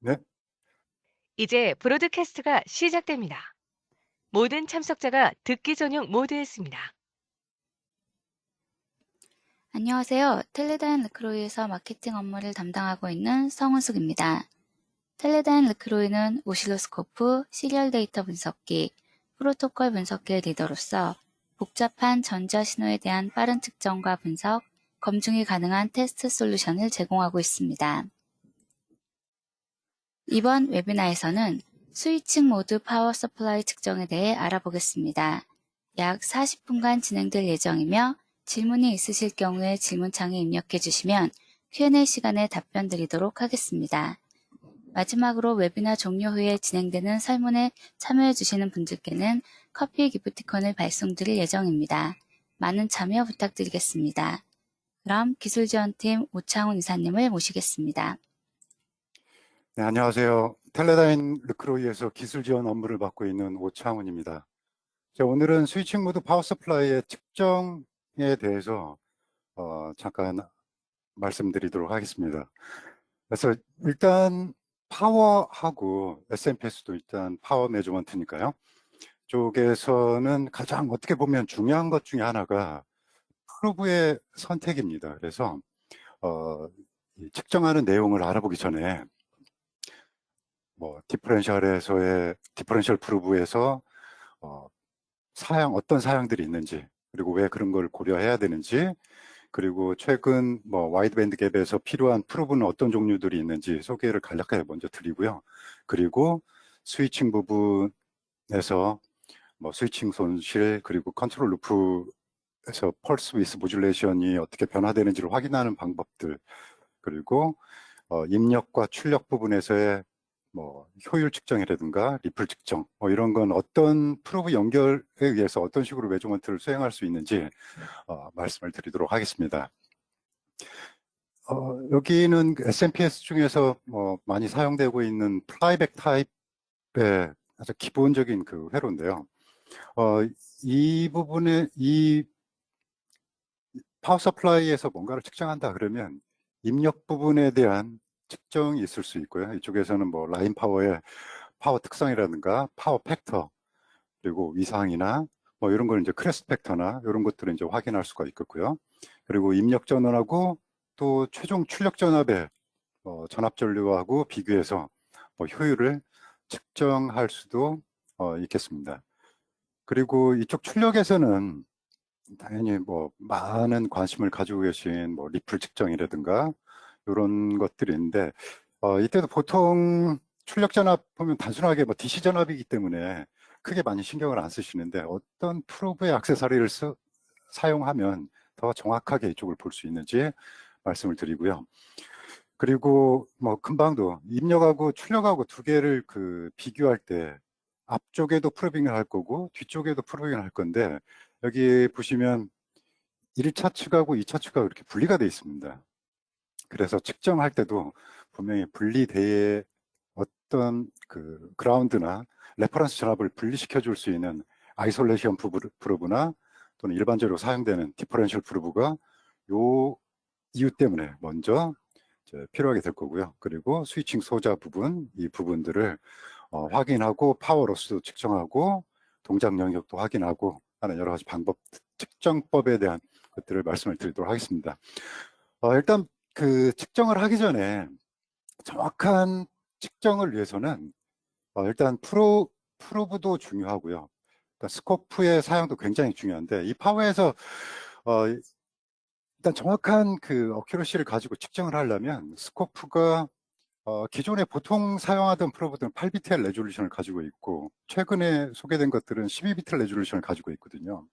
네, 이제 브로드캐스트가 시작됩니다. 모든 참석자가 듣기 전용 모드에 있습니다. 안녕하세요. 텔레다인 르크로이에서 마케팅 업무를 담당하고 있는 성은숙입니다. 텔레다인 르크로이는 오실로스코프, 시리얼 데이터 분석기, 프로토콜 분석기의 리더로서 복잡한 전자신호에 대한 빠른 측정과 분석, 검증이 가능한 테스트 솔루션을 제공하고 있습니다. 이번 웨비나에서는 스위칭 모드 파워 서플라이 측정에 대해 알아보겠습니다. 약 40분간 진행될 예정이며 질문이 있으실 경우에 질문창에 입력해 주시면 Q&A 시간에 답변 드리도록 하겠습니다. 마지막으로 웨비나 종료 후에 진행되는 설문에 참여해 주시는 분들께는 커피 기프티콘을 발송드릴 예정입니다. 많은 참여 부탁드리겠습니다. 그럼 기술지원팀 오창훈 이사님을 모시겠습니다. 네, 안녕하세요. 텔레다인 르크로이에서 기술 지원 업무를 맡고 있는 오창훈입니다. 자, 오늘은 스위칭 모드 파워 서플라이의 측정에 대해서 잠깐 말씀드리도록 하겠습니다. 그래서 일단 파워하고 SMPS도 일단 파워 매저먼트니까요. 쪽에서는 가장 어떻게 보면 중요한 것 중에 하나가 프로브의 선택입니다. 그래서 이 측정하는 내용을 알아보기 전에 디퍼런셜 프루브에서 어떤 사양들이 있는지, 그리고 왜 그런 걸 고려해야 되는지, 그리고 최근 와이드밴드 갭에서 필요한 프로브는 어떤 종류들이 있는지 소개를 간략하게 먼저 드리고요. 그리고 스위칭 부분에서 스위칭 손실, 그리고 컨트롤 루프에서 펄스 위스 모듈레이션이 어떻게 변화되는지를 확인하는 방법들, 그리고 입력과 출력 부분에서의 효율 측정이라든가 리플 측정 이런 건 어떤 프로브 연결에 의해서 어떤 식으로 매저먼트를 수행할 수 있는지 말씀을 드리도록 하겠습니다. 여기는 SMPS 중에서 많이 사용되고 있는 플라이백 타입의 아주 기본적인 그 회로인데요. 이 부분에 이 파워 서플라이에서 뭔가를 측정한다 그러면 입력 부분에 대한 측정이 있을 수 있고요. 이쪽에서는 라인 파워의 파워 특성이라든가 파워 팩터, 그리고 위상이나 이런 걸 이제 크레스트 팩터나 이런 것들을 이제 확인할 수가 있겠고요. 그리고 입력 전원하고 또 최종 출력 전압의 전압 전류하고 비교해서 효율을 측정할 수도 있겠습니다. 그리고 이쪽 출력에서는 당연히 많은 관심을 가지고 계신 리플 측정이라든가 이런 것들이 있는데 이때도 보통 출력 전압 보면 단순하게 DC 전압이기 때문에 크게 많이 신경을 안 쓰시는데 어떤 프로브의 액세서리를 사용하면 더 정확하게 이쪽을 볼 수 있는지 말씀을 드리고요. 그리고 금방도 입력하고 출력하고 두 개를 비교할 때 앞쪽에도 프로빙을 할 거고 뒤쪽에도 프로빙을 할 건데 여기 보시면 1차 측하고 2차 측하고 이렇게 분리가 되어 있습니다. 그래서 측정할 때도 분명히 분리대에 어떤 그라운드나 레퍼런스 전압을 분리시켜 줄 수 있는 아이솔레이션 프로브나 또는 일반적으로 사용되는 디퍼런셜 프로브가 요 이유 때문에 먼저 필요하게 될 거고요. 그리고 스위칭 소자 부분, 이 부분들을 확인하고 파워 로스도 측정하고 동작 영역도 확인하고 하는 여러 가지 방법, 측정법에 대한 것들을 말씀을 드리도록 하겠습니다. 일단 측정을 하기 전에 정확한 측정을 위해서는 일단 프로브도 중요하고요. 그러니까 스코프의 사용도 굉장히 중요한데 이 파워에서 일단 정확한 어큐러시를 가지고 측정을 하려면 스코프가 기존에 보통 사용하던 프로브들은 8비트의 레졸루션을 가지고 있고 최근에 소개된 것들은 12비트 레졸루션을 가지고 있거든요.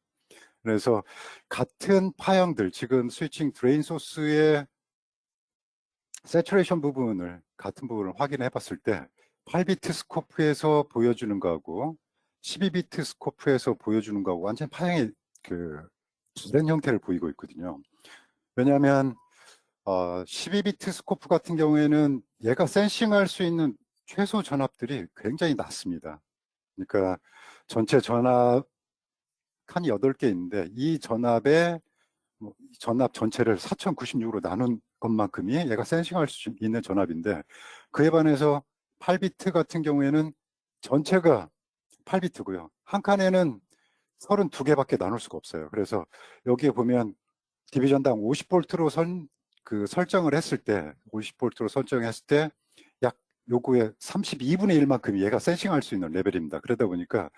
그래서 같은 파형들, 지금 스위칭 드레인 소스의 세츄레이션 부분을 같은 부분을 확인해 봤을 때 8비트 스코프에서 보여주는 거하고 12비트 스코프에서 보여주는 거하고 완전 파형이 다른 형태를 보이고 있거든요. 왜냐하면 12비트 스코프 같은 경우에는 얘가 센싱할 수 있는 최소 전압들이 굉장히 낮습니다. 그러니까 전체 전압 칸이 8개 있는데 이 전압의 전압 전체를 4096으로 나눈 것만큼이 얘가 센싱할 수 있는 전압인데 그에 반해서 8비트 같은 경우에는 전체가 8비트고요. 한 칸에는 32개밖에 나눌 수가 없어요. 그래서 여기에 보면 디비전당 50볼트로 설정을 했을 때, 50볼트로 설정했을 때, 약 요구의 32분의 1만큼 얘가 센싱할 수 있는 레벨입니다. 그러다 보니까,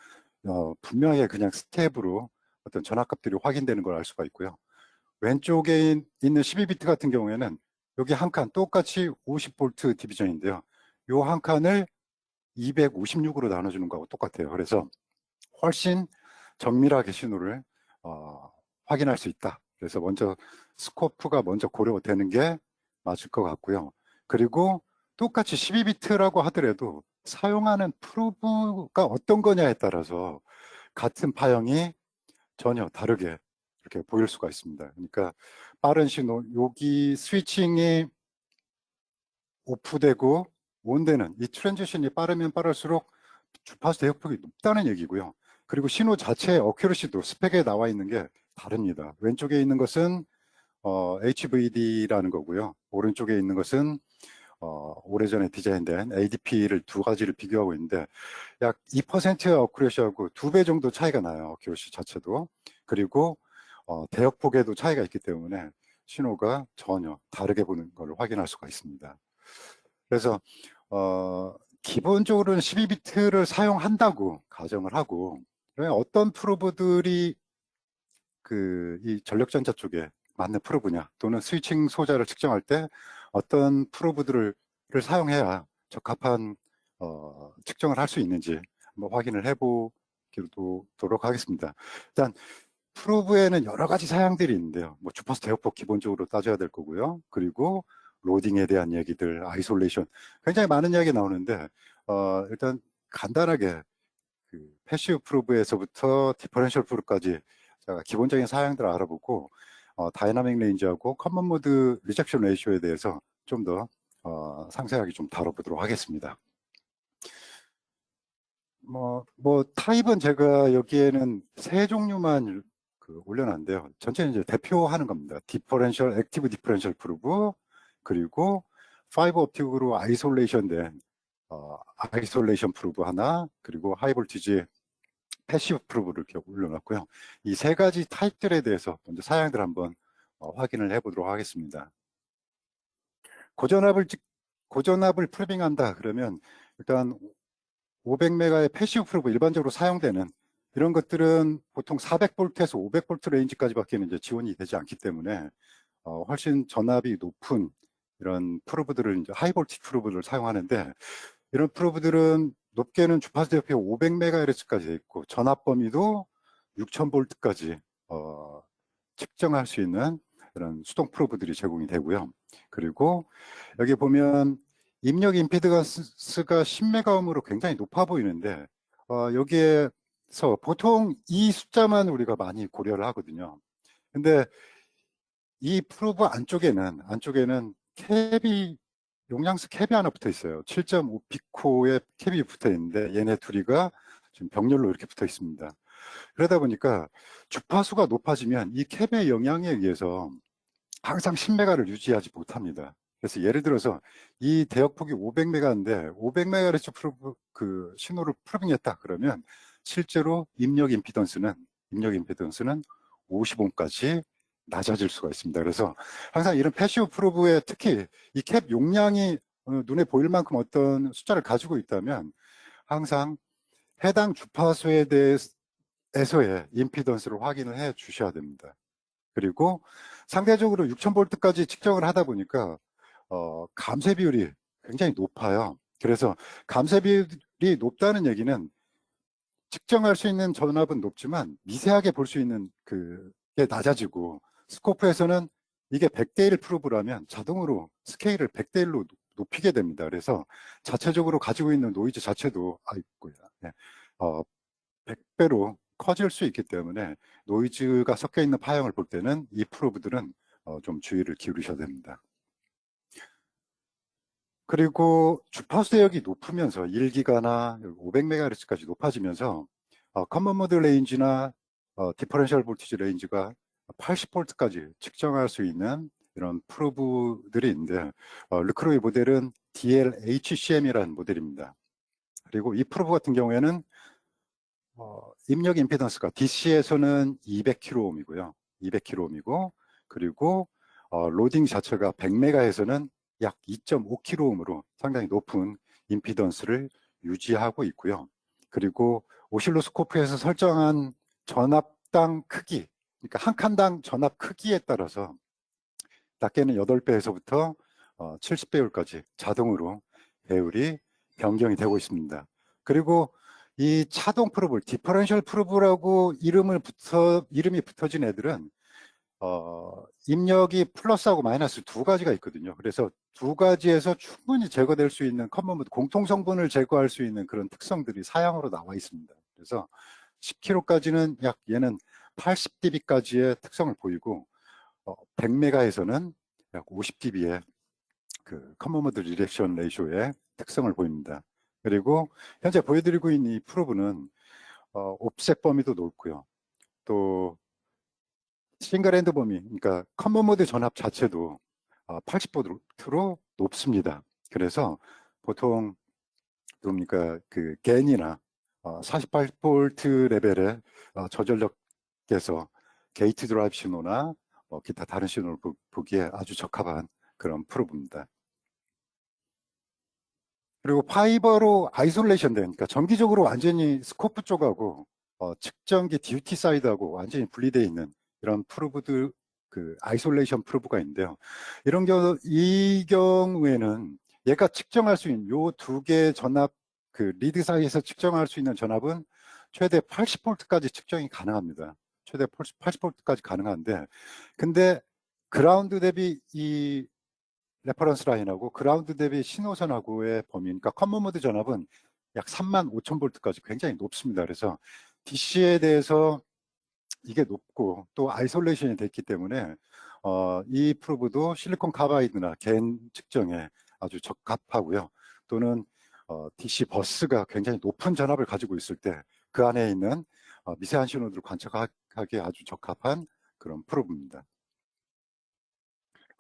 분명히 그냥 스텝으로 어떤 전압값들이 확인되는 걸 알 수가 있고요. 왼쪽에 있는 12비트 같은 경우에는 여기 한 칸 똑같이 50볼트 디비전인데요. 요 한 칸을 256으로 나눠주는 거하고 똑같아요. 그래서 훨씬 정밀하게 신호를 확인할 수 있다. 그래서 먼저 스코프가 먼저 고려되는 게 맞을 것 같고요. 그리고 똑같이 12비트라고 하더라도 사용하는 프로브가 어떤 거냐에 따라서 같은 파형이 전혀 다르게 이렇게 보일 수가 있습니다. 그러니까 빠른 신호, 여기 스위칭이 오프되고 온되는 이 트랜지션이 빠르면 빠를수록 주파수 대역폭이 높다는 얘기고요. 그리고 신호 자체의 어큐러시도 스펙에 나와 있는 게 다릅니다. 왼쪽에 있는 것은 HVD라는 거고요. 오른쪽에 있는 것은 오래전에 디자인된 ADP를 두 가지를 비교하고 있는데 약 2%의 어큐러시하고 2배 정도 차이가 나요. 어큐러시 자체도. 그리고 대역폭에도 차이가 있기 때문에 신호가 전혀 다르게 보는 걸 확인할 수가 있습니다. 그래서 기본적으로는 12비트를 사용한다고 가정을 하고, 그러면 어떤 프로브들이 이 전력전자 쪽에 맞는 프로브냐, 또는 스위칭 소자를 측정할 때 어떤 프로브들을 사용해야 적합한 측정을 할 수 있는지 한번 확인을 해보도록 하겠습니다. 일단 프로브에는 여러 가지 사양들이 있는데요. 뭐 주파수 대역폭 기본적으로 따져야 될 거고요. 그리고 로딩에 대한 얘기들, 아이솔레이션, 굉장히 많은 이야기 나오는데 일단 간단하게 패시브 프로브에서부터 디퍼런셜 프로브까지 제가 기본적인 사양들을 알아보고 다이나믹 레인지하고 커먼 모드 리젝션 레이쇼에 대해서 좀 더 상세하게 좀 다뤄보도록 하겠습니다. 타입은 제가 여기에는 세 종류만 올려놨는데요. 전체는 이제 대표하는 겁니다. 디퍼런셜, 액티브 디퍼런셜 프로브, 그리고 파이버 옵틱으로 아이솔레이션 된 아이솔레이션 프로브 하나, 그리고 하이 볼티지 패시브 프로브를 이렇게 올려놨고요. 이 세 가지 타입들에 대해서 먼저 사양들 한번 확인을 해보도록 하겠습니다. 고전압을 프로빙한다 그러면 일단 500메가의 패시브 프로브 일반적으로 사용되는 이런 것들은 보통 400볼트에서 500볼트 레인지까지밖에 이제 지원이 되지 않기 때문에 훨씬 전압이 높은 이런 프로브들을 이제 하이볼티 프로브를 사용하는데, 이런 프로브들은 높게는 주파수 대역폭이 500MHz까지 돼 있고 전압 범위도 6000볼트까지 측정할 수 있는 이런 수동 프로브들이 제공이 되고요. 그리고 여기 보면 입력 임피던스가 10메가옴으로 굉장히 높아 보이는데 여기에서 보통 이 숫자만 우리가 많이 고려를 하거든요. 근데 이 프로브 안쪽에는 캡이, 용량스 캡이 하나 붙어 있어요. 7.5피코의 캡이 붙어 있는데 얘네 둘이가 지금 병렬로 이렇게 붙어 있습니다. 그러다 보니까 주파수가 높아지면 이 캡의 영향에 의해서 항상 10메가를 유지하지 못합니다. 그래서 예를 들어서 이 대역폭이 500메가인데 500MHz 신호를 프로빙했다 그러면 실제로 입력 임피던스는 50옴까지 낮아질 수가 있습니다. 그래서 항상 이런 패시브 프로브에 특히 이 캡 용량이 눈에 보일 만큼 어떤 숫자를 가지고 있다면 항상 해당 주파수에 대해서의 임피던스를 확인을 해 주셔야 됩니다. 그리고 상대적으로 6000볼트까지 측정을 하다 보니까 감쇄 비율이 굉장히 높아요. 그래서 감쇄 비율이 높다는 얘기는 측정할 수 있는 전압은 높지만 미세하게 볼 수 있는 그게 낮아지고, 스코프에서는 이게 100대 1 프로브라면 자동으로 스케일을 100대 1로 높이게 됩니다. 그래서 자체적으로 가지고 있는 노이즈 자체도 100배로 커질 수 있기 때문에 노이즈가 섞여 있는 파형을 볼 때는 이 프로브들은 좀 주의를 기울이셔야 됩니다. 그리고 주파수 대역이 높으면서 1기가나 500MHz까지 높아지면서 커먼 모드 레인지나 디퍼런셜 볼티지 레인지가 80볼트까지 측정할 수 있는 이런 프로브들이 있는데 르크로이 모델은 DLHCM이라는 모델입니다. 그리고 이 프로브 같은 경우에는 입력 임피던스가 DC에서는 200kΩ이고요. 200kΩ이고, 그리고 로딩 자체가 100메가에서는 약 2.5kΩ으로 상당히 높은 임피던스를 유지하고 있고요. 그리고 오실로스코프에서 설정한 전압당 크기, 그러니까 한 칸당 전압 크기에 따라서 낮게는 8배에서부터 70배율까지 자동으로 배율이 변경이 되고 있습니다. 그리고 이 차동 프로브, 디퍼런셜 프로브라고 이름이 붙어진 애들은 입력이 플러스하고 마이너스 두 가지가 있거든요. 그래서 두 가지에서 충분히 제거될 수 있는 커먼 모드, 공통 성분을 제거할 수 있는 그런 특성들이 사양으로 나와 있습니다. 그래서 10kg까지는 약 얘는 80dB까지의 특성을 보이고 100메가에서는 약 50dB의 그 커먼 모드 리렉션 레이쇼의 특성을 보입니다. 그리고 현재 보여드리고 있는 이 프로브는 옵셋 범위도 높고요. 또 싱글 핸드 범위, 그러니까 커먼 모드 전압 자체도 80V로 높습니다. 그래서 보통 그러니까 그 겐이나 48V 레벨의 저전력에서 게이트 드라이브 신호나 기타 다른 신호를 보기에 아주 적합한 그런 프로브입니다. 그리고 파이버로 아이솔레이션 된, 그러니까 정기적으로 완전히 스코프 쪽하고 측정기 듀티 사이드하고 완전히 분리되어 있는 이런 프로브들, 그 아이솔레이션 프로브가 있는데요. 이 경우에는 얘가 측정할 수 있는 요 두 개의 전압, 그 리드 사이에서 측정할 수 있는 전압은 최대 80V까지 측정이 가능합니다. 최대 80V까지 가능한데, 근데 그라운드 대비 이 레퍼런스 라인하고 그라운드 대비 신호선하고의 범위, 그러니까 커먼 모드 전압은 약 35,000V까지 굉장히 높습니다. 그래서 DC에 대해서 이게 높고 또 아이솔레이션이 됐기 때문에 이 프로브도 실리콘 카바이드나 겐 측정에 아주 적합하고요. 또는 DC 버스가 굉장히 높은 전압을 가지고 있을 때 그 안에 있는 미세한 신호들을 관측하기에 아주 적합한 그런 프로브입니다.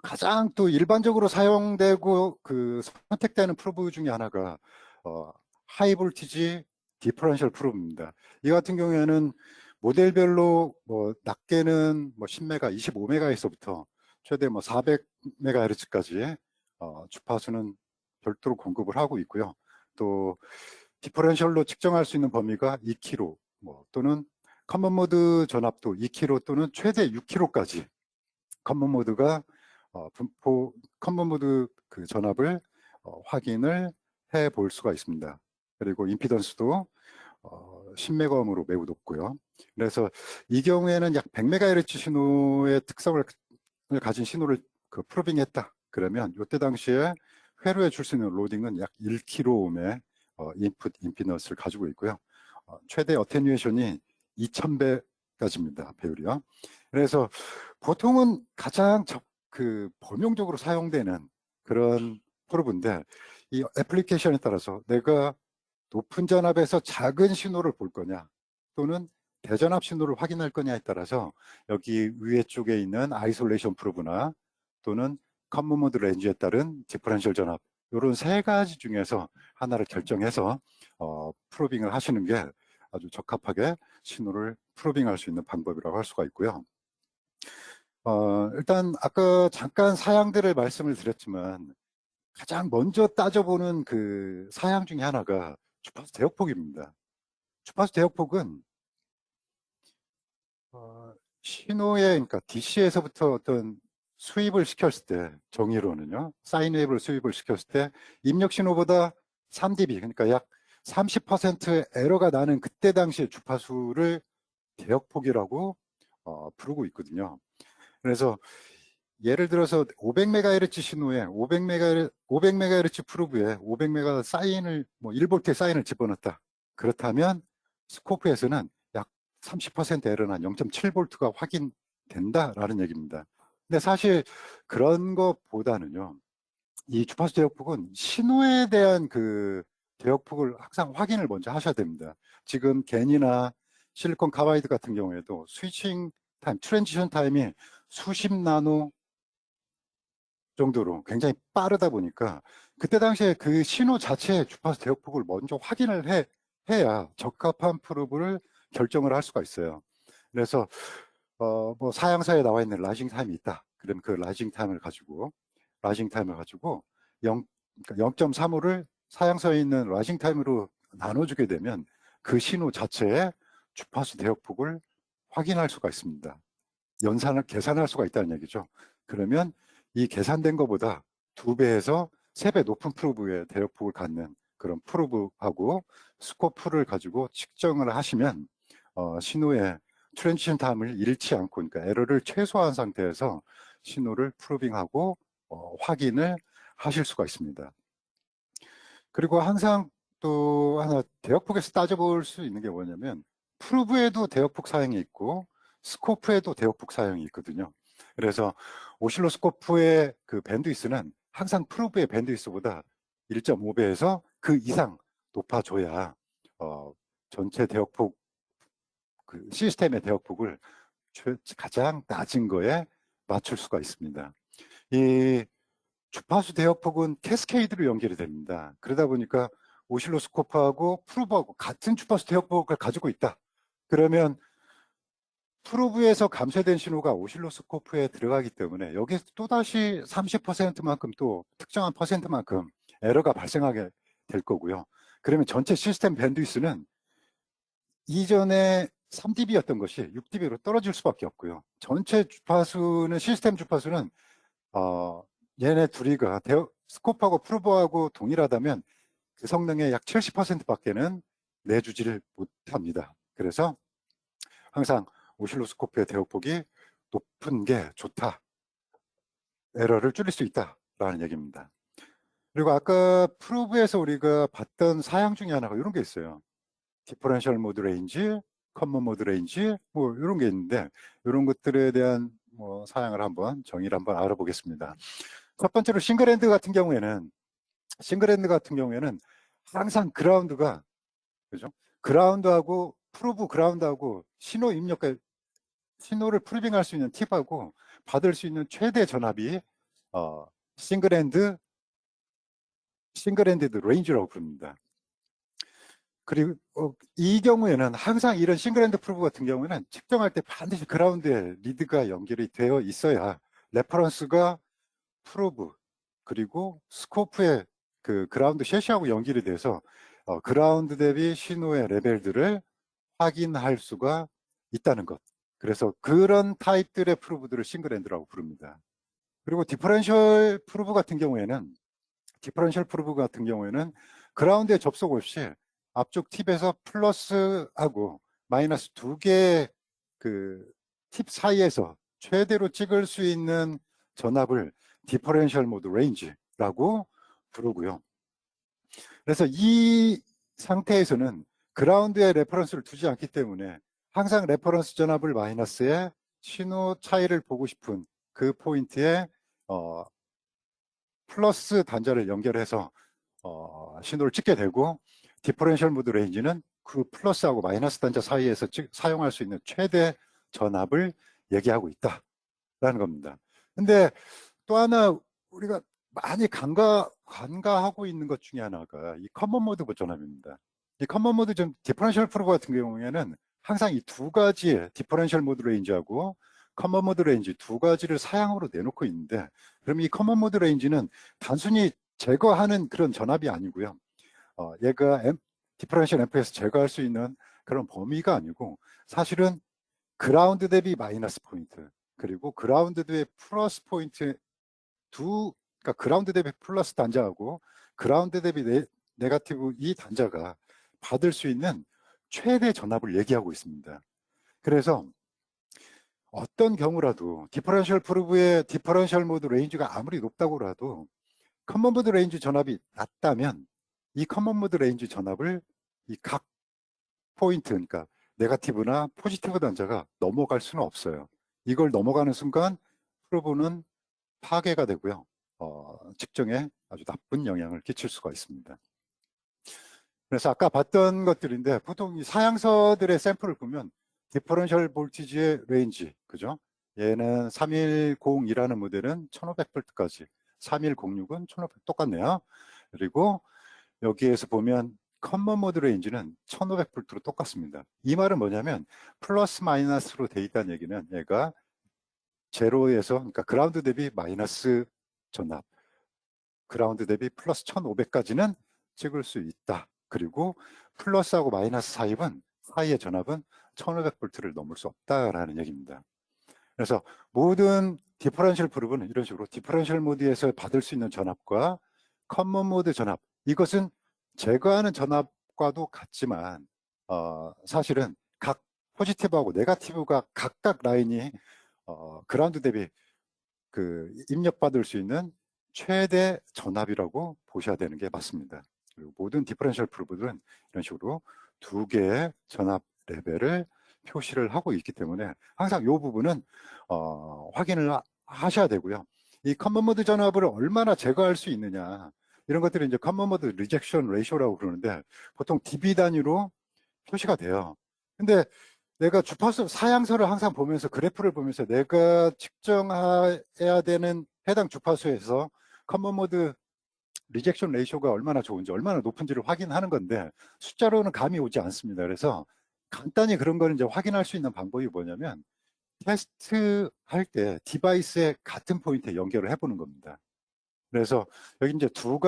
가장 또 일반적으로 사용되고 그 선택되는 프로브 중에 하나가 하이 볼티지 디퍼런셜 프로브입니다. 이 같은 경우에는 모델별로 뭐 낮게는 뭐 10메가, 25메가에서부터 최대 뭐 400MHz까지 주파수는 별도로 공급을 하고 있고요. 또 디퍼런셜로 측정할 수 있는 범위가 2km 또는 커먼 모드 전압도 2km 또는 최대 6km까지 커먼 모드가 커먼 모드 그 전압을 확인을 해 볼 수가 있습니다. 그리고 임피던스도 10메가옴으로 매우 높고요. 그래서 이 경우에는 약 100MHz 신호의 특성을 가진 신호를 프로빙했다. 그러면 이때 당시에 회로에 줄 수 있는 로딩은 약 1kΩ의 인풋 임피던스를 가지고 있고요. 최대 어테뉴에이션이 2000배까지입니다. 배율이요. 그래서 보통은 가장 범용적으로 사용되는 그런 프로브인데, 이 애플리케이션에 따라서 내가 높은 전압에서 작은 신호를 볼 거냐 또는 대전압 신호를 확인할 거냐에 따라서 여기 위에 쪽에 있는 아이솔레이션 프로브나 또는 커먼 모드 렌즈에 따른 디퍼런셜 전압, 이런 세 가지 중에서 하나를 결정해서 프로빙을 하시는 게 아주 적합하게 신호를 프로빙할 수 있는 방법이라고 할 수가 있고요. 일단 아까 잠깐 사양들을 말씀을 드렸지만 가장 먼저 따져보는 그 사양 중에 하나가 주파수 대역폭입니다. 주파수 대역폭은 신호에, 그러니까 DC에서부터 어떤 수입을 시켰을 때, 정의로는요, 사인 웨이브를 수입을 시켰을 때 입력 신호보다 3dB, 그러니까 약 30%의 에러가 나는 그때 당시의 주파수를 대역폭이라고 부르고 있거든요. 그래서 예를 들어서 500MHz 신호에 500MHz 프로브에 500메가 사인을 1V의 사인을 집어넣었다. 그렇다면 스코프에서는 약 30% 에러나 0.7V가 확인된다라는 얘기입니다. 근데 사실 그런 것보다는요, 이 주파수 대역폭은 신호에 대한 그 대역폭을 항상 확인을 먼저 하셔야 됩니다. 지금 겐이나 실리콘 카바이드 같은 경우에도 스위칭 타임, 트랜지션 타임이 수십 나노 정도로 굉장히 빠르다 보니까 그때 당시에 그 신호 자체의 주파수 대역폭을 먼저 확인을 해야 적합한 프로브를 결정을 할 수가 있어요. 그래서 뭐 사양사에 나와 있는 라이징 타임이 있다. 그럼 그 라이징 타임을 가지고 0.35를 사양사에 있는 라이징 타임으로 나눠주게 되면 그 신호 자체의 주파수 대역폭을 확인할 수가 있습니다. 계산할 수가 있다는 얘기죠. 그러면 이 계산된 것보다 2배에서 3배 높은 프로브의 대역폭을 갖는 그런 프로브하고 스코프를 가지고 측정을 하시면 신호의 트랜지션 타임을 잃지 않고, 그러니까 에러를 최소화한 상태에서 신호를 프로빙하고 확인을 하실 수가 있습니다. 그리고 항상 또 하나 대역폭에서 따져볼 수 있는 게 뭐냐면, 프로브에도 대역폭 사양이 있고 스코프에도 대역폭 사양이 있거든요. 그래서 오실로스코프의 그 밴드위스는 항상 프로브의 밴드위스보다 1.5배에서 그 이상 높아져야 전체 대역폭, 그 시스템의 대역폭을 가장 낮은 거에 맞출 수가 있습니다. 이 주파수 대역폭은 캐스케이드로 연결이 됩니다. 그러다 보니까 오실로스코프하고 프로브하고 같은 주파수 대역폭을 가지고 있다. 그러면 프로브에서 감쇄된 신호가 오실로스코프에 들어가기 때문에 여기서 또다시 30%만큼 또 특정한 퍼센트만큼 에러가 발생하게 될 거고요. 그러면 전체 시스템 밴드위스는 이전에 3dB였던 것이 6dB로 떨어질 수밖에 없고요. 전체 주파수는, 시스템 주파수는 얘네 둘이가 스코프하고 프로브하고 동일하다면 그 성능의 약 70%밖에는 내주지를 못합니다. 그래서 항상 오실로스코프의 대역폭이 높은 게 좋다. 에러를 줄일 수 있다라는 얘기입니다. 그리고 아까 프로브에서 우리가 봤던 사양 중에 하나가 이런 게 있어요. 디퍼런셜 모드 레인지, 커먼 모드 레인지, 뭐 이런 게 있는데, 이런 것들에 대한 뭐 사양을 정의를 한번 알아보겠습니다. 첫 번째로 싱글핸드 같은 경우에는 항상 그라운드가, 그죠? 그라운드하고 프로브 그라운드하고 신호를 프로빙할 수 있는 팁하고 받을 수 있는 최대 전압이 싱글핸드 레인지라고 부릅니다. 그리고 이 경우에는 항상 이런 싱글핸드 프로브 같은 경우에는 측정할 때 반드시 그라운드에 리드가 연결이 되어 있어야 레퍼런스가 프로브 그리고 스코프의 그 그라운드 셰시하고 연결이 돼서 그라운드 대비 신호의 레벨들을 확인할 수가 있다는 것. 그래서 그런 타입들의 프로브들을 싱글핸드라고 부릅니다. 그리고 디퍼런셜 프로브 같은 경우에는 그라운드에 접속 없이 앞쪽 팁에서 플러스하고 마이너스 2개의 그 팁 사이에서 최대로 찍을 수 있는 전압을 디퍼런셜 모드 레인지라고 부르고요. 그래서 이 상태에서는 그라운드에 레퍼런스를 두지 않기 때문에 항상 레퍼런스 전압을 마이너스에 신호 차이를 보고 싶은 그 포인트에 플러스 단자를 연결해서 신호를 찍게 되고, 디퍼런셜 모드 레인지는 그 플러스하고 마이너스 단자 사이에서 사용할 수 있는 최대 전압을 얘기하고 있다라는 겁니다. 근데 또 하나 우리가 많이 간과하고 있는 것 중에 하나가 이 커먼 모드 전압입니다. 이 커먼 모드 디퍼런셜 프로브 같은 경우에는 항상 이 두 가지의 디퍼런셜 모드 레인지하고 커먼 모드 레인지 두 가지를 사양으로 내놓고 있는데, 그럼 이 커먼 모드 레인지는 단순히 제거하는 그런 전압이 아니고요. 얘가 디퍼런셜 앰프에서 제거할 수 있는 그런 범위가 아니고, 사실은 그라운드 대비 마이너스 포인트, 그리고 그라운드 대비 플러스 포인트 그러니까 그라운드 대비 플러스 단자하고 그라운드 대비 네거티브 이 단자가 받을 수 있는 최대 전압을 얘기하고 있습니다. 그래서 어떤 경우라도 디퍼런셜 프로브의 디퍼런셜 모드 레인지가 아무리 높다고 해도 커먼 모드 레인지 전압이 낮다면 이 커먼 모드 레인지 전압을 이 각 포인트, 그러니까 네거티브나 포지티브 단자가 넘어갈 수는 없어요. 이걸 넘어가는 순간 프로브는 파괴가 되고요. 측정에 아주 나쁜 영향을 끼칠 수가 있습니다. 그래서 아까 봤던 것들인데, 보통 이 사양서들의 샘플을 보면 디퍼런셜 볼티지의 레인지, 그죠? 얘는 3102라는 모델은 1500볼트까지, 3106은 1500 똑같네요. 그리고 여기에서 보면 커먼 모드 레인지는 1500V로 똑같습니다. 이 말은 뭐냐면 플러스 마이너스로 돼 있다는 얘기는 얘가 제로에서, 그러니까 그라운드 대비 마이너스 전압, 그라운드 대비 플러스 1500까지는 찍을 수 있다. 그리고 플러스하고 마이너스 사이의 전압은 1500V를 넘을 수 없다라는 얘기입니다. 그래서 모든 디퍼런셜 프루브는 이런 식으로 디퍼런셜 모드에서 받을 수 있는 전압과 커먼 모드 전압, 이것은 제거하는 전압과도 같지만 사실은 각 포지티브하고 네거티브가 각각 라인이 그라운드 대비 입력받을 수 있는 최대 전압이라고 보셔야 되는 게 맞습니다. 그리고 모든 디퍼런셜 프루브들은 이런 식으로 두 개의 전압 레벨을 표시를 하고 있기 때문에 항상 이 부분은 확인을 하셔야 되고요. 이 커먼 모드 전압을 얼마나 제거할 수 있느냐, 이런 것들이 이제 커먼 모드 리젝션 레이쇼라고 그러는데 보통 dB 단위로 표시가 돼요. 근데 내가 주파수 사양서를 항상 보면서, 그래프를 보면서 내가 측정해야 되는 해당 주파수에서 커먼 모드 리젝션 레이쇼가 얼마나 좋은지, 얼마나 높은지를 확인하는 건데 숫자로는 감이 오지 않습니다. 그래서 간단히 그런 거는 이제 확인할 수 있는 방법이 뭐냐면 테스트 할 때 디바이스에 같은 포인트에 연결을 해보는 겁니다. 그래서 여기 이제 두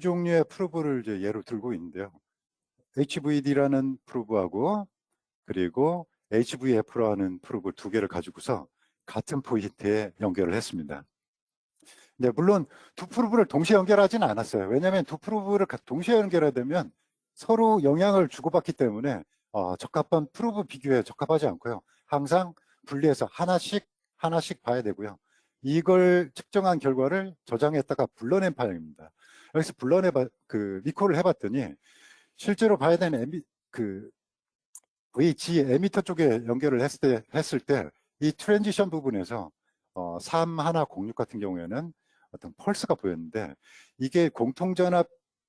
종류의 프로브를 이제 예로 들고 있는데요. HVD라는 프로브하고 그리고 HVF라는 프로브 두 개를 가지고서 같은 포인트에 연결을 했습니다. 네, 물론 두 프로브를 동시에 연결하지는 않았어요. 왜냐하면 두 프로브를 동시에 연결하되면 서로 영향을 주고받기 때문에 적합한 프로브 비교에 적합하지 않고요. 항상 분리해서 하나씩 봐야 되고요. 이걸 측정한 결과를 저장했다가 불러낸 파일입니다. 여기서 리콜을 해봤더니 실제로 봐야 되는 VG 에미터 쪽에 연결을 했을 때 이 트랜지션 부분에서 3106 같은 경우에는 어떤 펄스가 보였는데 이게 공통전압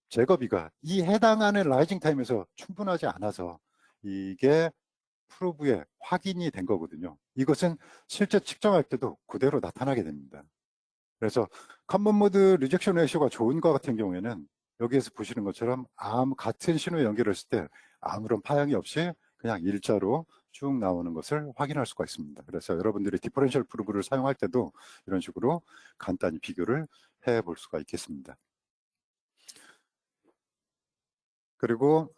제거비가 이 해당하는 라이징 타임에서 충분하지 않아서 이게 프로브에 확인이 된 거거든요. 이것은 실제 측정할 때도 그대로 나타나게 됩니다. 그래서 커먼 모드 리젝션 레이쇼가 좋은 것 같은 경우에는 여기에서 보시는 것처럼 같은 신호 연결했을 때 아무런 파형이 없이 그냥 일자로 쭉 나오는 것을 확인할 수가 있습니다. 그래서 여러분들이 디퍼런셜 프로브를 사용할 때도 이런 식으로 간단히 비교를 해볼 수가 있겠습니다. 그리고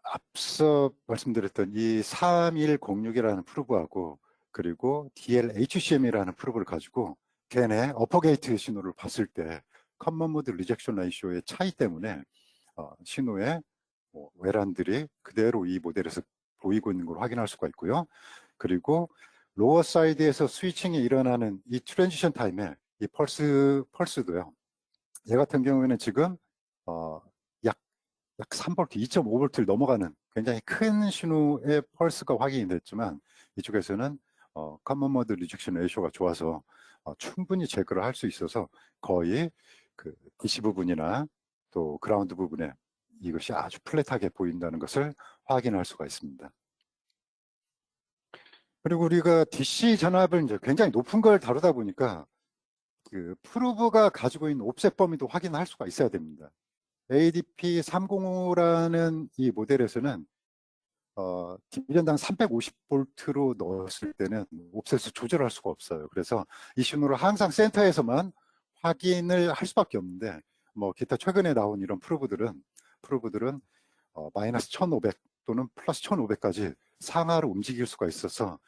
앞서 말씀드렸던 이 3106이라는 프로브하고 그리고 DLHCM이라는 프로브를 가지고 걔네 어퍼게이트 신호를 봤을 때 커먼 모드 리젝션 레이쇼의 차이 때문에 신호의 외란들이 그대로 이 모델에서 보이고 있는 걸 확인할 수가 있고요. 그리고 로어 사이드에서 스위칭이 일어나는 이 트랜지션 타임에 이 펄스도요. 얘 같은 경우에는 지금 약 3V, 2.5V를 넘어가는 굉장히 큰 신호의 펄스가 확인이 됐지만 이쪽에서는 커먼 모드 리젝션 레이쇼가 좋아서 충분히 제거를 할 수 있어서 거의 DC 부분이나 또 그라운드 부분에 이것이 아주 플랫하게 보인다는 것을 확인할 수가 있습니다. 그리고 우리가 DC 전압을 이제 굉장히 높은 걸 다루다 보니까 프로브가 가지고 있는 옵셋 범위도 확인할 수가 있어야 됩니다. ADP305라는 이 모델에서는 디비전당 350V로 넣었을 때는 옵셋을 조절할 수가 없어요. 그래서 이 신호를 항상 센터에서만 확인을 할 수밖에 없는데 기타 최근에 나온 이런 프로브들은 마이너스 1500 또는 플러스 1500까지 상하로 움직일 수가 있어서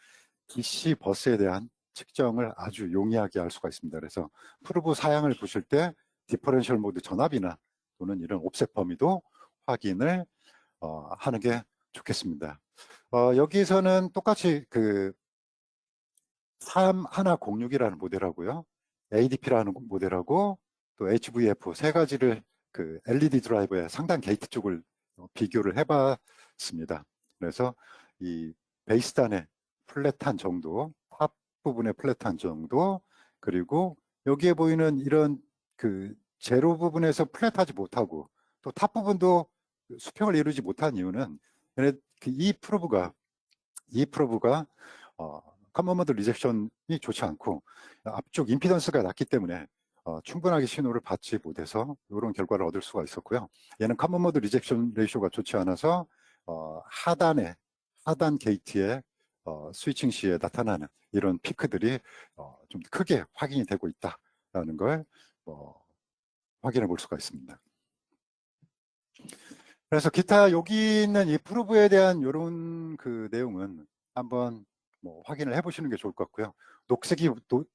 DC 버스에 대한 측정을 아주 용이하게 할 수가 있습니다. 그래서 프로브 사양을 보실 때 디퍼런셜 모드 전압이나 또는 이런 옵셋 범위도 확인을 하는 게 좋겠습니다. 여기서는 똑같이 3106이라는 모델하고요, ADP라는 모델하고 또 HVF 세 가지를 LED 드라이버의 상단 게이트 쪽을 비교를 해봤습니다. 그래서 이 베이스단의 플랫한 정도, 탑 부분의 플랫한 정도, 그리고 여기에 보이는 이런 제로 부분에서 플랫하지 못하고 또 탑 부분도 수평을 이루지 못한 이유는 이 프로브가 커먼 모드 리젝션이 좋지 않고 앞쪽 임피던스가 낮기 때문에 충분하게 신호를 받지 못해서 이런 결과를 얻을 수가 있었고요. 얘는 커먼 모드 리젝션 레이쇼가 좋지 않아서 하단 게이트의 스위칭 시에 나타나는 이런 피크들이 좀 크게 확인이 되고 있다라는 걸 확인해 볼 수가 있습니다. 그래서 기타 여기 있는 이 프로브에 대한 이런 그 내용은 한번 확인을 해보시는 게 좋을 것 같고요. 녹색이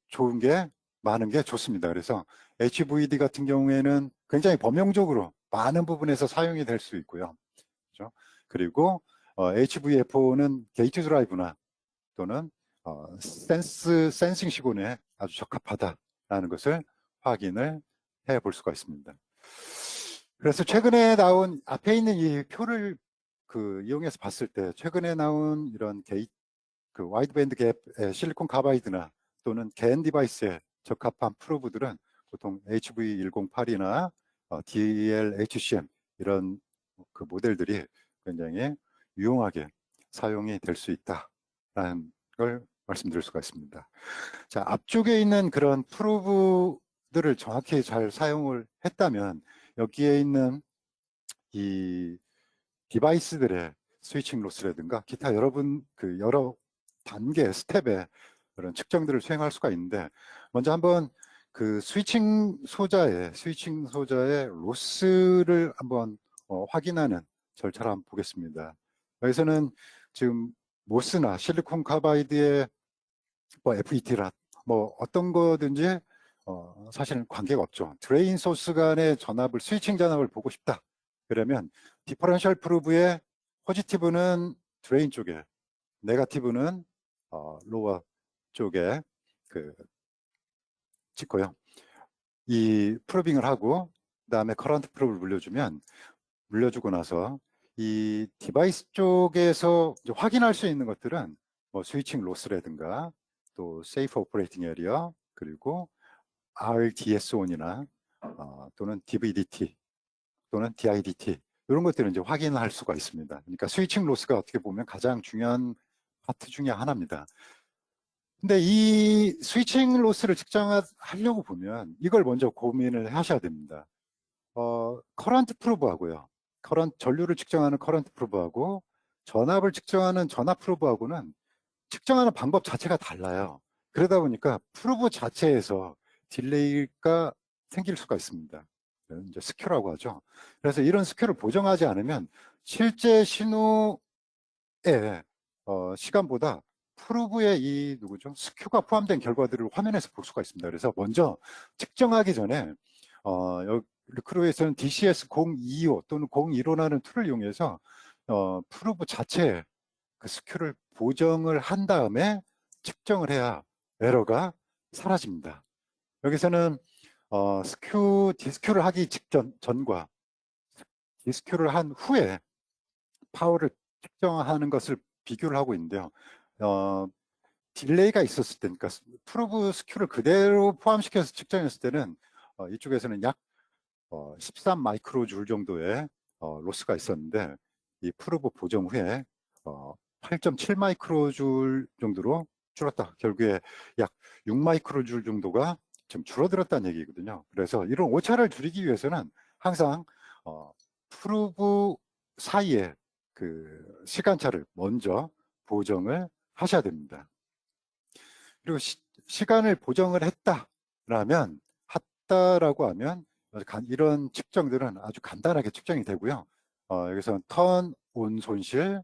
좋은 게 많은 게 좋습니다. 그래서 HVD 같은 경우에는 굉장히 범용적으로 많은 부분에서 사용이 될 수 있고요. 그렇죠? 그리고 HVFO는 게이트 드라이브나 또는 센싱 시곤에 아주 적합하다라는 것을 확인을 해 볼 수가 있습니다. 그래서 최근에 나온 앞에 있는 이 표를 이용해서 봤을 때 최근에 나온 이런 와이드밴드 갭의 실리콘 카바이드나 또는 겐 디바이스에 적합한 프로브들은 보통 HV108이나 DLHCM 이런 그 모델들이 굉장히 유용하게 사용이 될 수 있다라는 걸 말씀드릴 수가 있습니다. 자, 앞쪽에 있는 그런 프로브들을 정확히 잘 사용을 했다면 여기에 있는 이 디바이스들의 스위칭 로스라든가 기타 여러 단계 스텝의 그런 측정들을 수행할 수가 있는데, 먼저 한번 그 스위칭 소자의 로스를 한번 확인하는 절차를 한번 보겠습니다. 여기서는 지금 모스나 실리콘 카바이드의 FET라 어떤 거든지 사실은 관계가 없죠. 드레인 소스 간의 스위칭 전압을 보고 싶다. 그러면 디퍼런셜 프로브의 포지티브는 드레인 쪽에, 네거티브는 로어 쪽에 찍고요. 이 프로빙을 하고 그다음에 커런트 프로브를 물려주고 나서 이 디바이스 쪽에서 이제 확인할 수 있는 것들은 스위칭 로스라든가 또 세이프 오퍼레이팅 에리어, 그리고 RDS-on이나 또는 DVDT 또는 DIDT 이런 것들을 이제 확인할 수가 있습니다. 그러니까 스위칭 로스가 어떻게 보면 가장 중요한 파트 중에 하나입니다. 근데 이 스위칭 로스를 측정하려고 보면 이걸 먼저 고민을 하셔야 됩니다. 커런트 프로브하고요. 전류를 측정하는 커런트 프로브하고 전압을 측정하는 전압 프로브하고는 측정하는 방법 자체가 달라요. 그러다 보니까 프로브 자체에서 딜레이가 생길 수가 있습니다. 이제 스큐라고 하죠. 그래서 이런 스큐를 보정하지 않으면 실제 신호의 시간보다 프로브의 스큐가 포함된 결과들을 화면에서 볼 수가 있습니다. 그래서 먼저 측정하기 전에 리크루에서는 DCS-025 또는 015라는 툴을 이용해서 프로브 자체에 그 스큐를 보정을 한 다음에 측정을 해야 에러가 사라집니다. 여기서는 디스큐를 하기 전과 디스큐를 한 후에 파워를 측정하는 것을 비교를 하고 있는데요. 딜레이가 있었을 때, 그러니까 프로브 스큐를 그대로 포함시켜서 측정했을 때는 이쪽에서는 약 13 마이크로줄 정도의 로스가 있었는데, 이 프로브 보정 후에 8.7 마이크로줄 정도로 줄었다. 결국에 약 6 마이크로줄 정도가 좀 줄어들었다는 얘기거든요. 그래서 이런 오차를 줄이기 위해서는 항상 프로브 사이에 그 시간차를 먼저 보정을 하셔야 됩니다. 그리고 시간을 보정을 했다라고 하면 이런 측정들은 아주 간단하게 측정이 되고요. 여기서 턴 온 손실,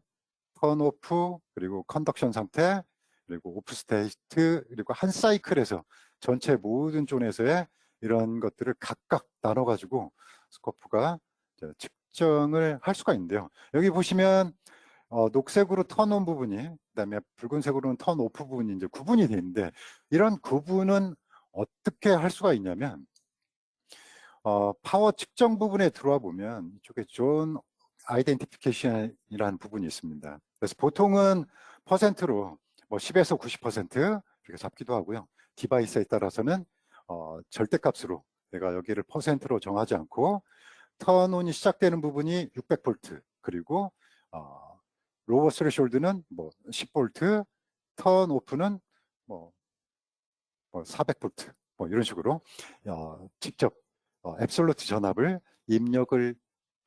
턴 오프, 그리고 컨덕션 상태, 그리고 오프 스테이트, 그리고 한 사이클에서 전체 모든 존에서의 이런 것들을 각각 나눠가지고 스코프가 측정을 할 수가 있는데요. 여기 보시면 녹색으로 턴온 부분이, 그다음에 붉은색으로는 턴 오프 부분이 이제 구분이 되어 있는데, 이런 구분은 어떻게 할 수가 있냐면 파워 측정 부분에 들어와 보면 이쪽에 존 아이덴티피케이션이라는 부분이 있습니다. 그래서 보통은 퍼센트로 10에서 90% 이렇게 잡기도 하고요. 디바이스에 따라서는 절대값으로 내가 여기를 퍼센트로 정하지 않고 턴온이 시작되는 부분이 600V, 그리고 로워 스레숄드는 10V, 턴 오프는 400V 뭐 이런 식으로 직접 앱솔루트 전압을 입력을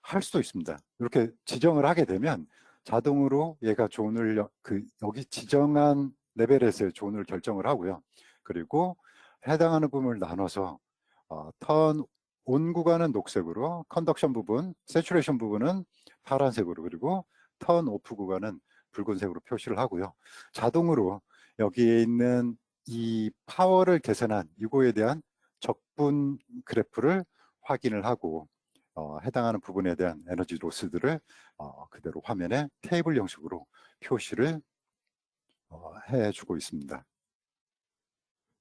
할 수도 있습니다. 이렇게 지정을 하게 되면 자동으로 얘가 존을 여기 지정한 레벨에서의 존을 결정을 하고요. 그리고 해당하는 부분을 나눠서 턴 온 구간은 녹색으로, 컨덕션 부분, 세츄레이션 부분은 파란색으로, 그리고 턴 오프 구간은 붉은색으로 표시를 하고요. 자동으로 여기에 있는 이 파워를 계산한 이거에 대한 적분 그래프를 확인을 하고 해당하는 부분에 대한 에너지 로스들을 그대로 화면에 테이블 형식으로 표시를 해주고 있습니다.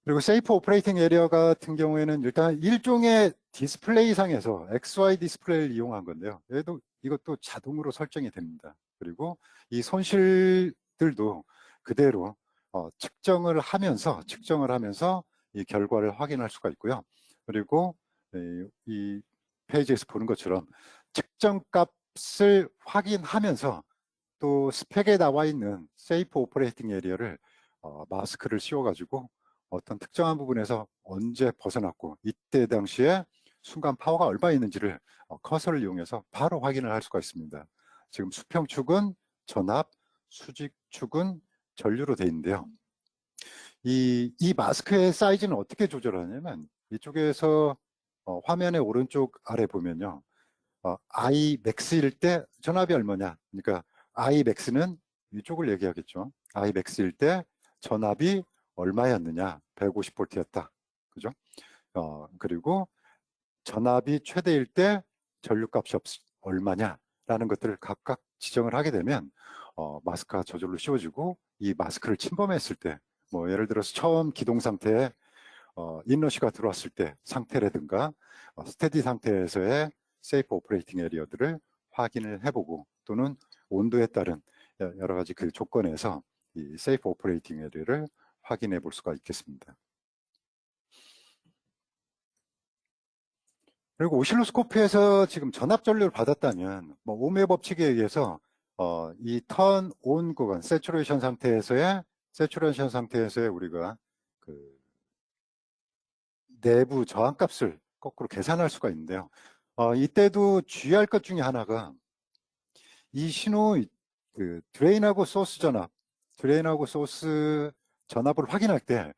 그리고 세이프 오퍼레이팅 에리어 같은 경우에는 일단 일종의 디스플레이상에서 XY 디스플레이를 이용한 건데요. 얘도 이것도 자동으로 설정이 됩니다. 그리고 이 손실들도 그대로 측정을 하면서 이 결과를 확인할 수가 있고요. 그리고 이 페이지에서 보는 것처럼 측정 값을 확인하면서 또 스펙에 나와 있는 세이프 오퍼레이팅 에리어를 마스크를 씌워가지고 어떤 특정한 부분에서 언제 벗어났고 이때 당시에 순간 파워가 얼마 있는지를 커서를 이용해서 바로 확인을 할 수가 있습니다. 지금 수평축은 전압, 수직축은 전류로 되어 있는데요. 이 마스크의 사이즈는 어떻게 조절하냐면 이쪽에서 화면의 오른쪽 아래 보면요. I max일 때 전압이 얼마냐. 그러니까 I max는 이쪽을 얘기하겠죠. I max일 때 전압이 얼마였느냐. 150V였다. 그죠? 그리고 전압이 최대일 때 전류값이 얼마냐라는 것들을 각각 지정을 하게 되면 마스크가 저절로 씌워지고 이 마스크를 침범했을 때 뭐 예를 들어서 처음 기동 상태에 인러시가 들어왔을 때 상태라든가 스테디 상태에서의 세이프 오퍼레이팅 에리어들을 확인을 해보고 또는 온도에 따른 여러 가지 그 조건에서 이 세이프 오퍼레이팅 에리어를 확인해 볼 수가 있겠습니다. 그리고 오실로스코프에서 지금 전압 전류를 받았다면 뭐 오음의 법칙에 의해서 이 턴 온 구간 세츄레이션 상태에서의 우리가 그 내부 저항값을 거꾸로 계산할 수가 있는데요. 이때도 주의할 것 중에 하나가 이 신호 그 드레인하고 소스 전압을 확인할 때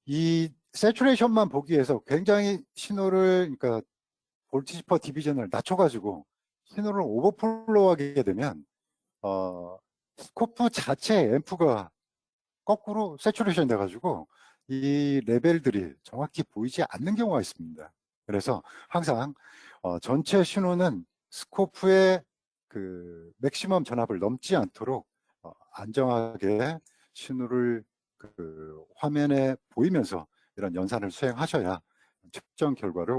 이 세츄레이션만 보기 위해서 굉장히 신호를 그러니까 볼티지 퍼 디비전을 낮춰가지고 신호를 오버플로우하게 되면 스코프 자체 앰프가 거꾸로 세츄레이션 돼가지고 이 레벨들이 정확히 보이지 않는 경우가 있습니다. 그래서 항상 전체 신호는 스코프의 그 맥시멈 전압을 넘지 않도록 안정하게 신호를 그 화면에 보이면서 이런 연산을 수행하셔야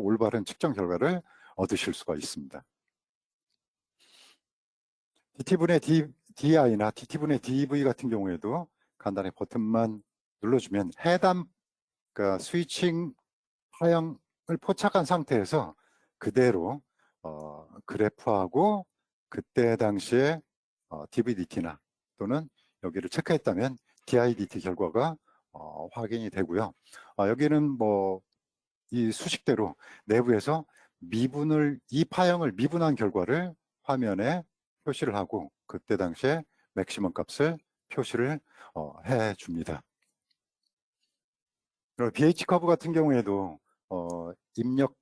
올바른 측정 결과를 얻으실 수가 있습니다. DT분의 DI나 DT분의 DV 같은 경우에도 간단히 버튼만 눌러주면 해당 그러니까 스위칭 파형을 포착한 상태에서 그대로 그래프하고 그때 당시에 DVDT나 또는 여기를 체크했다면 DIDT 결과가 확인이 되고요. 여기는 뭐 이 수식대로 내부에서 이 파형을 미분한 결과를 화면에 표시를 하고 그때 당시에 맥시멈 값을 표시를 해 줍니다. 그리고 BH 커브 같은 경우에도 입력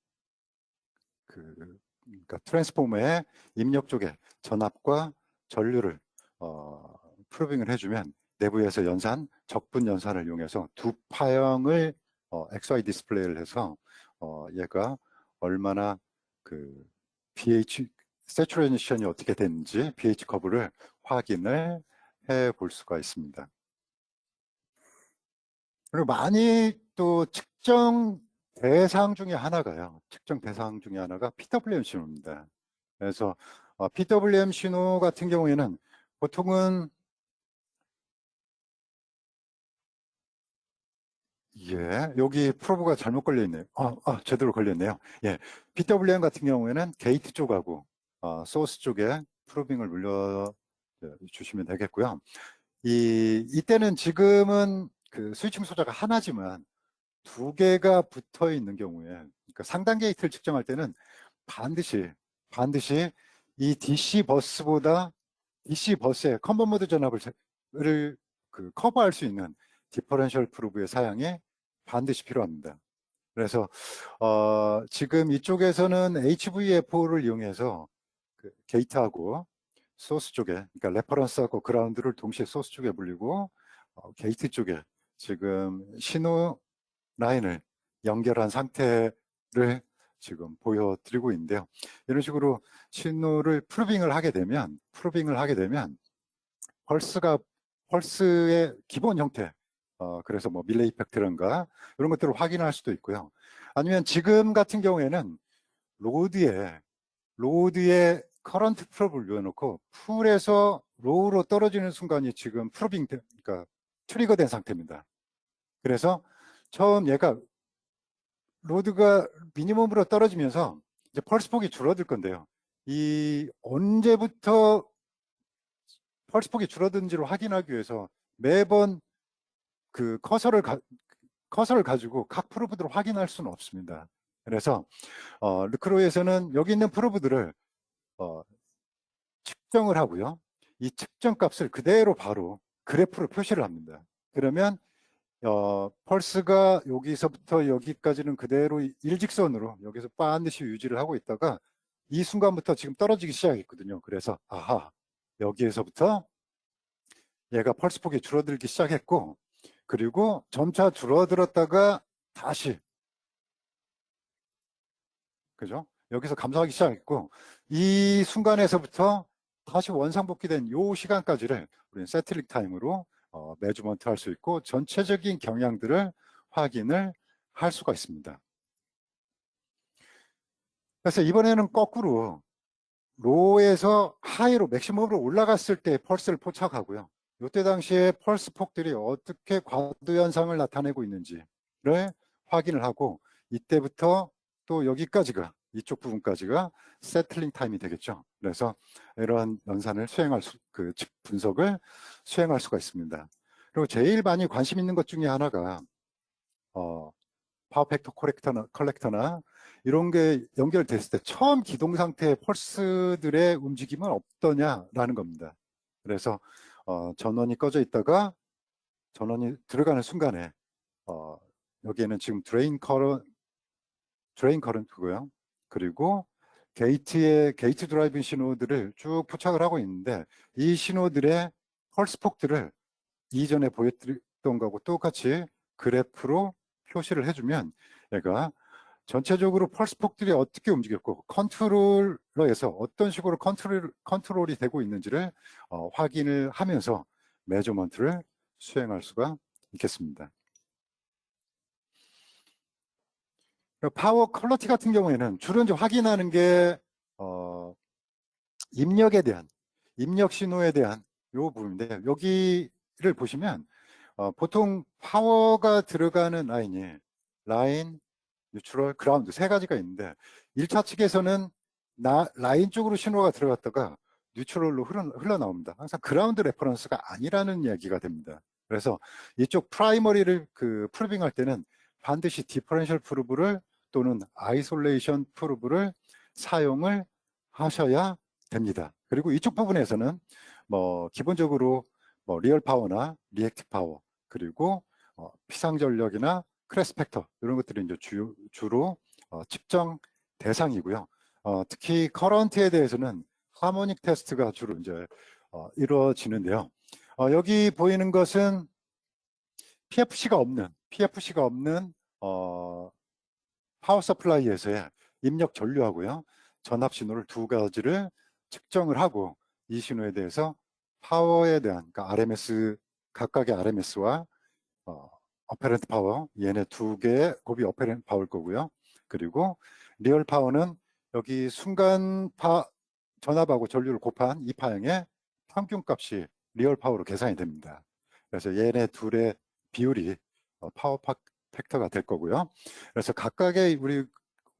그러니까 트랜스포머의 입력 쪽에 전압과 전류를 프로빙을 해주면 내부에서 적분 연산을 이용해서 두 파형을 XY 디스플레이를 해서 얘가 얼마나 그 pH 세츄레이션이 어떻게 되는지 pH 커브를 확인을 해 볼 수가 있습니다. 그리고 많이 또 측정 대상 중에 하나가 PWM 신호입니다. 그래서 PWM 신호 같은 경우에는 보통은 여기 프로브가 잘못 걸려 있네요. 제대로 걸렸네요. PWM 같은 경우에는 게이트 쪽하고 소스 쪽에 프로빙을 눌러 주시면 되겠고요. 이때는 지금은 그 스위칭 소자가 하나지만 두 개가 붙어 있는 경우에, 그러니까 상단 게이트를 측정할 때는 반드시 이 DC 버스의 컨버 모드 전압을 커버할 수 있는 디퍼런셜 프루브의 사양이 반드시 필요합니다. 그래서 지금 이쪽에서는 HVFO를 이용해서 그 게이트하고 소스 쪽에, 그러니까 레퍼런스하고 그라운드를 동시에 소스 쪽에 물리고 게이트 쪽에 지금 신호 라인을 연결한 상태를 지금 보여드리고 있는데요. 이런 식으로 신호를 프루빙을 하게 되면 펄스의 기본 형태, 그래서 뭐 밀레 이펙트란가 이런 것들을 확인할 수도 있고요. 아니면 지금 같은 경우에는 로드에 커런트 프롭을 넣어놓고 풀에서 로우로 떨어지는 순간이 지금 그러니까 트리거된 상태입니다. 그래서 처음 얘가 로드가 미니멈으로 떨어지면서 이제 펄스 폭이 줄어들 건데요. 이 언제부터 펄스 폭이 줄어든지를 확인하기 위해서 매번 그 커서를 가지고 각 프로브들을 확인할 수는 없습니다. 그래서 르크로이에서는 여기 있는 프로브들을 측정을 하고요. 이 측정 값을 그대로 바로 그래프로 표시를 합니다. 그러면 펄스가 여기서부터 여기까지는 그대로 일직선으로 여기서 반드시 유지를 하고 있다가 이 순간부터 지금 떨어지기 시작했거든요. 그래서 아하, 여기에서부터 얘가 펄스 폭이 줄어들기 시작했고, 그리고 점차 줄어들었다가 다시, 그죠? 여기서 감소하기 시작했고, 이 순간에서부터 다시 원상복귀된 이 시간까지를 우리는 세틀링 타임으로 매주먼트 할 수 있고 전체적인 경향들을 확인을 할 수가 있습니다. 그래서 이번에는 거꾸로 로에서 하이로 맥시멈으로 올라갔을 때 펄스를 포착하고요. 이때 당시에 펄스 폭들이 어떻게 과도 현상을 나타내고 있는지를 확인을 하고 이때부터 또 여기까지가 이쪽 부분까지가 세틀링 타임이 되겠죠. 그래서 이러한 연산을 분석을 수행할 수가 있습니다. 그리고 제일 많이 관심 있는 것 중에 하나가 파워 팩터 컬렉터나 이런 게 연결됐을 때 처음 기동 상태의 펄스들의 움직임은 어떠냐라는 겁니다. 그래서 전원이 꺼져 있다가 전원이 들어가는 순간에 여기에는 지금 드레인 커런트고요. 그리고 게이트 드라이빙 신호들을 쭉 포착을 하고 있는데 이 신호들의 펄스 폭들을 이전에 보여드렸던 거하고 똑같이 그래프로 표시를 해주면 얘가 전체적으로 펄스 폭들이 어떻게 움직였고 컨트롤러에서 어떤 식으로 컨트롤이 되고 있는지를 확인을 하면서 매저먼트를 수행할 수가 있겠습니다. 파워 퀄러티 같은 경우에는 주로 이제 확인하는 게 입력 신호에 대한 요 부분인데 여기를 보시면 보통 파워가 들어가는 라인, 뉴트럴, 그라운드 세 가지가 있는데 1차 측에서는 라인 쪽으로 신호가 들어갔다가 뉴트럴로 흘러나옵니다. 항상 그라운드 레퍼런스가 아니라는 이야기가 됩니다. 그래서 이쪽 프라이머리를 프루빙할 때는 반드시 디퍼런셜 프루브를 또는 아이솔레이션 프루브를 사용을 하셔야 됩니다. 그리고 이쪽 부분에서는 기본적으로 리얼 파워나 리액티브 파워 그리고 피상전력이나 크레스 팩터 이런 것들이 이제 주로 측정 대상이고요. 특히 커런트에 대해서는 하모닉 테스트가 주로 이제 이루어지는데요. 여기 보이는 것은 PFC가 없는 파워 서플라이에서의 입력 전류하고요. 전압 신호를 두 가지를 측정을 하고 이 신호에 대해서 파워에 대한 그러니까 각각의 RMS와 어페런트 파워 얘네 두 개의 곱이 어페런트 파워일 거고요. 그리고 리얼 파워는 여기 순간 전압하고 전류를 곱한 이 파형의 평균 값이 리얼 파워로 계산이 됩니다. 그래서 얘네 둘의 비율이 파워 팩터가 될 거고요. 그래서 각각의 우리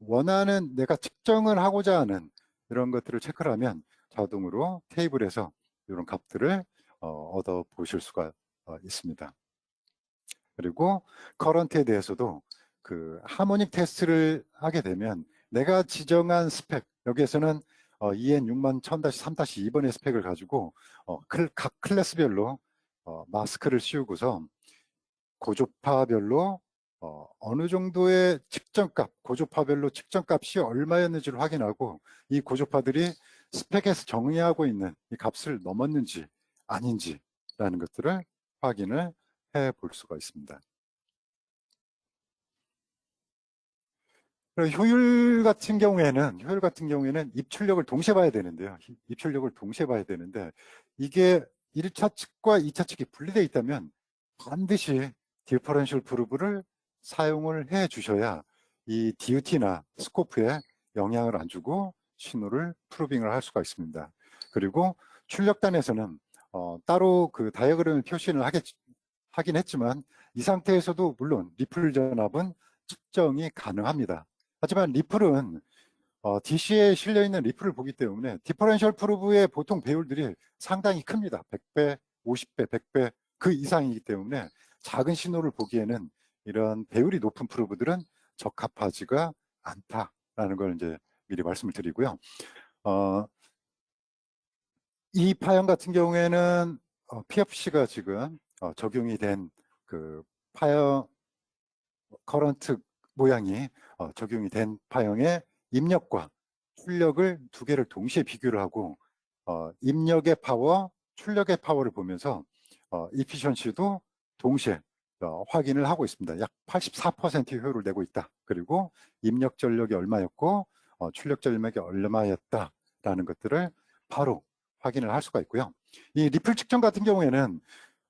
원하는 내가 측정을 하고자 하는 이런 것들을 체크를 하면 자동으로 테이블에서 이런 값들을 얻어 보실 수가 있습니다. 그리고 커런트에 대해서도 그 하모닉 테스트를 하게 되면 내가 지정한 스펙, 여기에서는 EN6만 1000-3-2번의 스펙을 가지고 각 클래스별로 마스크를 씌우고서 고조파별로 어느 정도의 측정값, 고조파별로 측정값이 얼마였는지를 확인하고 이 고조파들이 스펙에서 정의하고 있는 이 값을 넘었는지 아닌지라는 것들을 확인을 해 볼 수가 있습니다. 그리고 효율 같은 경우에는 입출력을 동시에 봐야 되는데요. 입출력을 동시에 봐야 되는데 이게 1차 측과 2차 측이 분리되어 있다면 반드시 디퍼런셜 프루브를 사용을 해 주셔야 이 DUT나 스코프에 영향을 안 주고 신호를 프루빙을 할 수가 있습니다. 그리고 출력단에서는 따로 그 다이어그램을 표시를 하긴 했지만 이 상태에서도 물론 리플 전압은 측정이 가능합니다. 하지만 리플은 DC에 실려있는 리플을 보기 때문에 디퍼런셜 프루브의 보통 배율들이 상당히 큽니다. 100배, 50배, 100배 그 이상이기 때문에 작은 신호를 보기에는 이런 배율이 높은 프루브들은 적합하지가 않다라는 걸 이제 미리 말씀을 드리고요. 이 파형 같은 경우에는 PFC가 지금 적용이 된 그 파형 커런트 모양이 적용이 된 파형의 입력과 출력을 두 개를 동시에 비교를 하고 입력의 파워, 출력의 파워를 보면서 이피션시도 동시에 확인을 하고 있습니다. 약 84% 효율을 내고 있다. 그리고 입력 전력이 얼마였고 출력 전력이 얼마였다라는 것들을 바로 확인을 할 수가 있고요. 이 리플 측정 같은 경우에는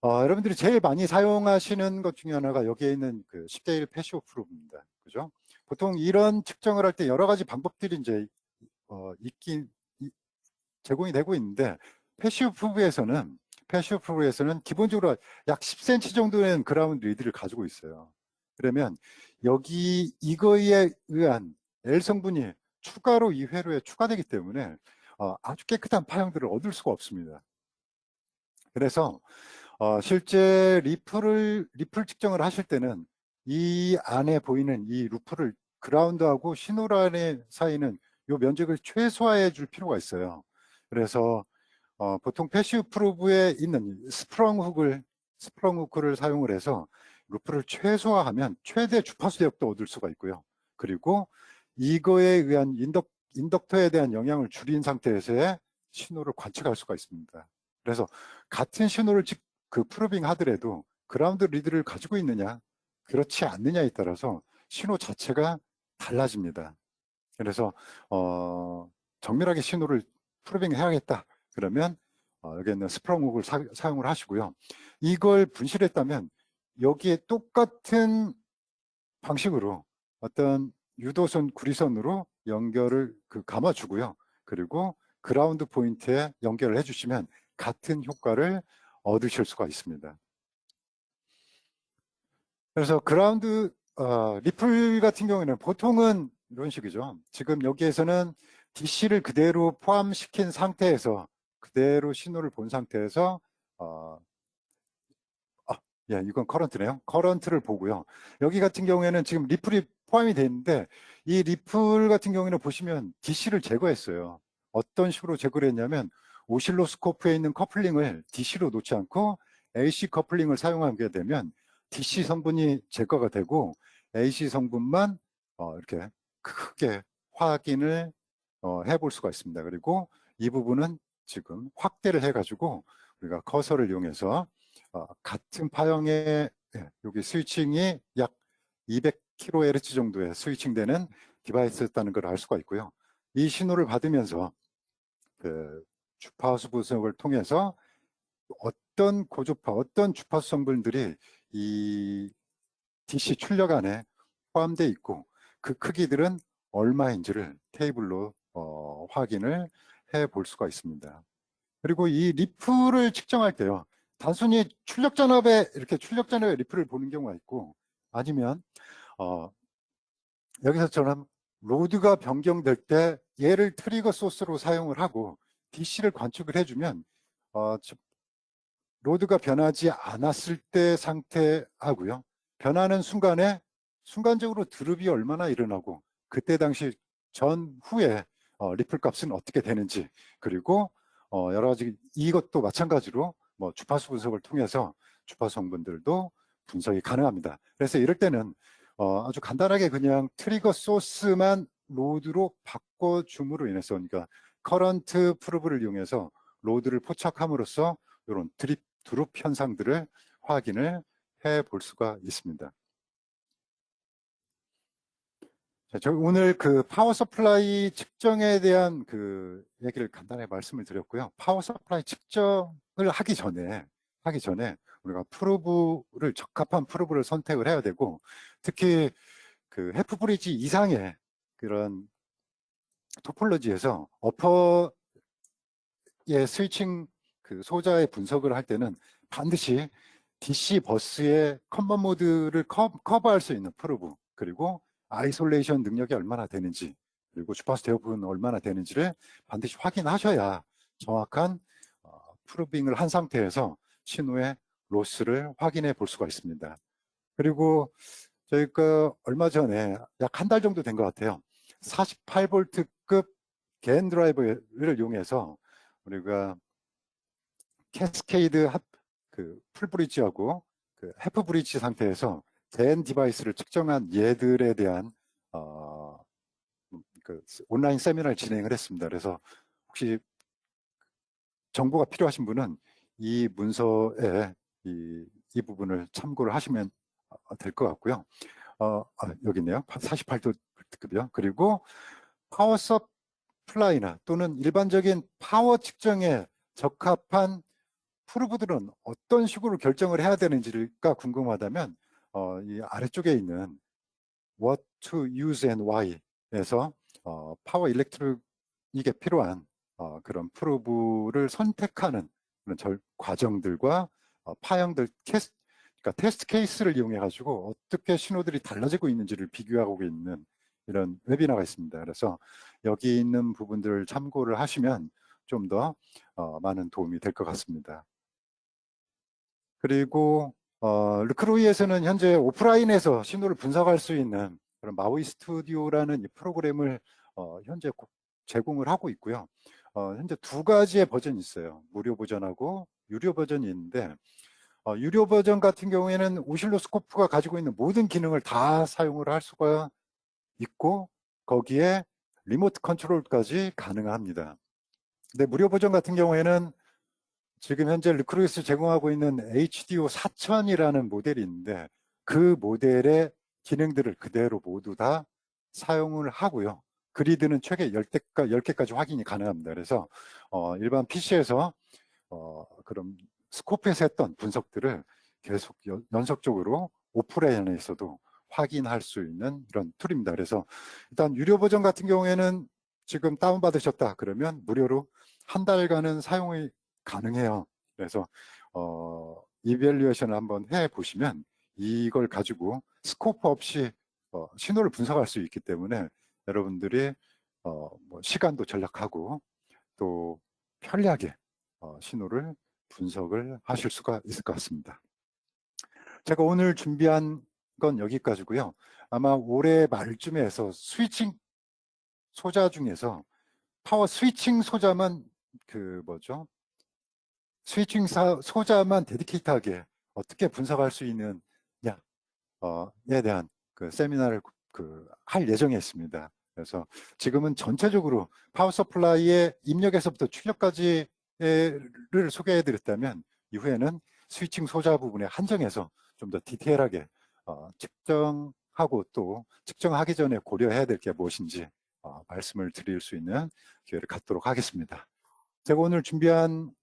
여러분들이 제일 많이 사용하시는 것 중에 하나가 여기에 있는 그 10대1 패시브 프루브입니다. 그죠? 보통 이런 측정을 할 때 여러 가지 방법들이 이제 제공이 되고 있는데 패시브 프루브에서는 기본적으로 약 10cm 정도의 그라운드 리드를 가지고 있어요. 그러면 여기 이거에 의한 L 성분이 추가로 이 회로에 추가되기 때문에 아주 깨끗한 파형들을 얻을 수가 없습니다. 그래서 실제 리플 측정을 하실 때는 이 안에 보이는 이 루프를 그라운드하고 신호란의 사이는 이 면적을 최소화해 줄 필요가 있어요. 그래서 보통 패시브 프루브에 있는 스프렁 후크를 사용을 해서 루프를 최소화하면 최대 주파수 대역도 얻을 수가 있고요. 그리고 이거에 의한 인덕터에 대한 영향을 줄인 상태에서의 신호를 관측할 수가 있습니다. 그래서 같은 신호를 프루빙 하더라도 그라운드 리드를 가지고 있느냐 그렇지 않느냐에 따라서 신호 자체가 달라집니다. 그래서 정밀하게 신호를 프루빙 해야겠다 그러면 여기 있는 스프렁 훅을 사용을 하시고요. 이걸 분실했다면 여기에 똑같은 방식으로 어떤 유도선 구리선으로 연결을 감아주고요. 그리고 그라운드 포인트에 연결을 해주시면 같은 효과를 얻으실 수가 있습니다. 그래서 리플 같은 경우에는 보통은 이런 식이죠. 지금 여기에서는 DC를 그대로 포함시킨 상태에서 그대로 신호를 본 상태에서 예, 이건 커런트네요. 커런트를 보고요. 여기 같은 경우에는 지금 리플이 포함이 되어 있는데 이 리플 같은 경우에는 보시면 DC를 제거했어요. 어떤 식으로 제거를 했냐면 오실로스코프에 있는 커플링을 DC로 놓지 않고 AC 커플링을 사용하게 되면 DC 성분이 제거가 되고 AC 성분만 이렇게 크게 확인을 해볼 수가 있습니다. 그리고 이 부분은 지금 확대를 해가지고 우리가 커서를 이용해서 같은 파형의 여기 스위칭이 약 200kHz 정도의 스위칭되는 디바이스였다는 걸 알 수가 있고요. 이 신호를 받으면서 그 주파수 분석을 통해서 어떤 고주파, 어떤 주파수 성분들이 이 DC 출력 안에 포함되어 있고 그 크기들은 얼마인지를 테이블로 확인을 해 볼 수가 있습니다. 그리고 이 리플을 측정할 때요. 단순히 출력 전압에 리플을 보는 경우가 있고 아니면 여기서처럼 로드가 변경될 때 얘를 트리거 소스로 사용을 하고 DC를 관측을 해주면 로드가 변하지 않았을 때 상태하고요. 변하는 순간에 순간적으로 드롭이 얼마나 일어나고 그때 당시 전후에 리플 값은 어떻게 되는지, 그리고 여러 가지 이것도 마찬가지로 뭐 주파수 분석을 통해서 주파수 성분들도 분석이 가능합니다. 그래서 이럴 때는 아주 간단하게 그냥 트리거 소스만 로드로 바꿔줌으로 인해서, 그러니까 커런트 프로브를 이용해서 로드를 포착함으로써 이런 드롭 현상들을 확인을 해 볼 수가 있습니다. 자, 저 오늘 그 파워 서플라이 측정에 대한 그 얘기를 간단히 말씀을 드렸고요. 파워 서플라이 측정을 하기 전에 우리가 프로브를, 적합한 프로브를 선택을 해야 되고, 특히 그 해프 브리지 이상의 그런 토폴로지에서 어퍼의 스위칭 그 소자의 분석을 할 때는 반드시 DC 버스의 컨버 모드를 커버할 수 있는 프로브, 그리고 아이솔레이션 능력이 얼마나 되는지, 그리고 주파수 대역은 얼마나 되는지를 반드시 확인하셔야 정확한 프로빙을 한 상태에서 신호의 로스를 확인해 볼 수가 있습니다. 그리고 저희가 얼마 전에 약 한 달 정도 된 것 같아요. 48V급 겐 드라이버를 이용해서 우리가 캐스케이드 그 풀브리지하고 그 해프 브리지 상태에서 겐 디바이스를 측정한 예들에 대한 그 온라인 세미나를 진행을 했습니다. 그래서 혹시 정보가 필요하신 분은 이 문서에 이 부분을 참고를 하시면 될 것 같고요. 여기 있네요. 48V급이요. 그리고 파워 서플라이나 또는 일반적인 파워 측정에 적합한 프로브들은 어떤 식으로 결정을 해야 되는지가 궁금하다면 이 아래쪽에 있는 What to use and why에서 파워 일렉트릭에 필요한 그런 프로브를 선택하는 그런 과정들과 파형들 그러니까 테스트 케이스를 이용해 가지고 어떻게 신호들이 달라지고 있는지를 비교하고 있는 이런 웨비나가 있습니다. 그래서 여기 있는 부분들을 참고를 하시면 좀 더 많은 도움이 될 것 같습니다. 그리고 르크로이에서는 현재 오프라인에서 신호를 분석할 수 있는 그런 마우이 스튜디오라는 이 프로그램을 현재 제공을 하고 있고요. 현재 두 가지의 버전이 있어요. 무료 버전하고 유료 버전이 있는데, 유료 버전 같은 경우에는 오실로스코프가 가지고 있는 모든 기능을 다 사용을 할 수가 있고, 거기에 리모트 컨트롤까지 가능합니다. 근데 무료 버전 같은 경우에는 지금 현재 르크루이스 제공하고 있는 HDO 4000이라는 모델이 있는데, 그 모델의 기능들을 그대로 모두 다 사용을 하고요. 그리드는 최대 10개까지 확인이 가능합니다. 그래서 일반 PC에서 그런 스코프에서 했던 분석들을 계속 연속적으로 오프라인에서도 확인할 수 있는 이런 툴입니다. 그래서 일단 유료 버전 같은 경우에는 지금 다운받으셨다 그러면 무료로 한 달간은 사용이 가능해요. 그래서 이밸류에이션을 한번 해 보시면 이걸 가지고 스코프 없이 신호를 분석할 수 있기 때문에 여러분들이 뭐 시간도 절약하고 또 편리하게 신호를 분석을 하실 수가 있을 것 같습니다. 제가 오늘 준비한 건 여기까지고요. 아마 올해 말쯤에 해서 스위칭 소자 중에서 파워 스위칭 소자만 스위칭 소자만 데디케이트하게 어떻게 분석할 수 있느냐에 대한 그 세미나를 할 예정에 있습니다. 그래서 지금은 전체적으로 파워 서플라이의 입력에서부터 출력까지를 소개해 드렸다면, 이후에는 스위칭 소자 부분에 한정해서 좀 더 디테일하게 측정하고 또 측정하기 전에 고려해야 될 게 무엇인지 말씀을 드릴 수 있는 기회를 갖도록 하겠습니다. 제가 오늘 준비한